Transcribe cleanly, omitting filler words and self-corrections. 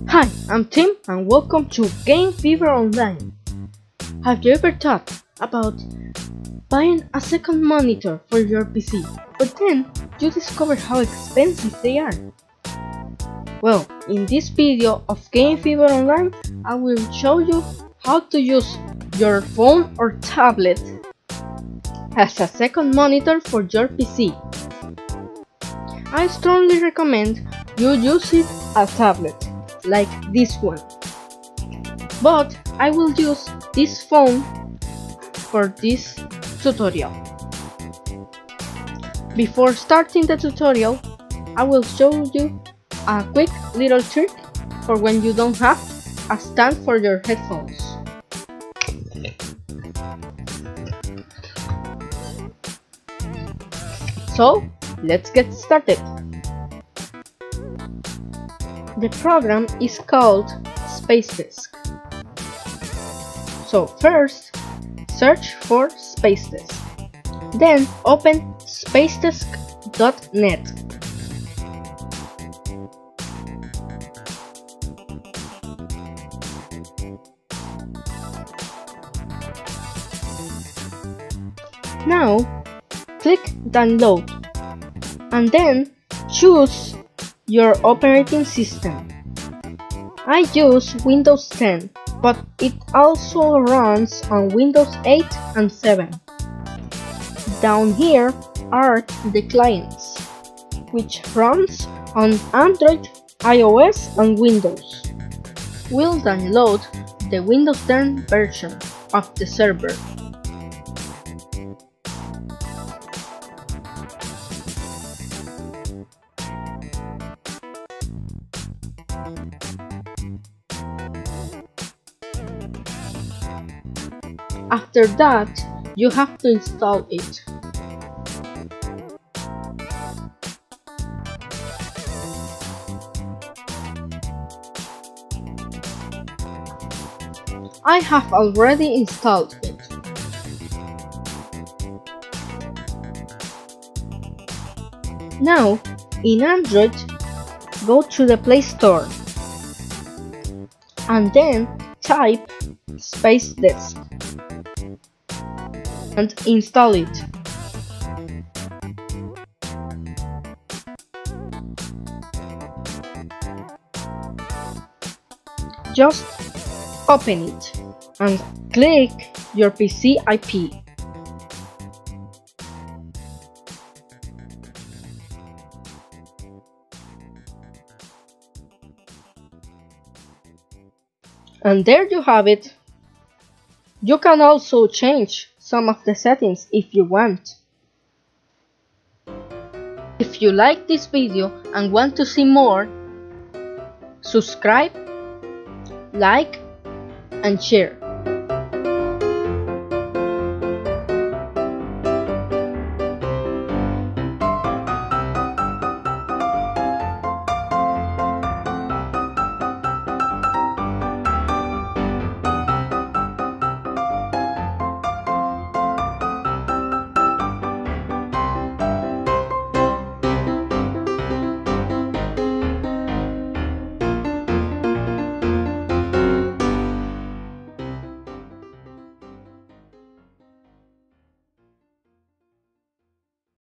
Hi, I'm Tim and welcome to Game Fever Online. Have you ever thought about buying a second monitor for your PC, but then you discover how expensive they are? Well, in this video of Game Fever Online, I will show you how to use your phone or tablet as a second monitor for your PC. I strongly recommend you use it as a tablet, like this one. But I will use this phone for this tutorial. Before starting the tutorial, I will show you a quick little trick for when you don't have a stand for your headphones. So, let's get started. The program is called Spacedesk. So first, search for Spacedesk. Then open spacedesk.net. Now, click Download and then choose your operating system. I use Windows 10, but it also runs on Windows 8 and 7. Down here are the clients, which runs on Android, iOS and Windows. We'll download the Windows 10 version of the server. After that, you have to install it. I have already installed it. Now, in Android, go to the Play Store and then type Spacedesk and install it. Just open it and click your PC IP. And there you have it. You can also change some of the settings if you want. If you like this video and want to see more, subscribe, like and share.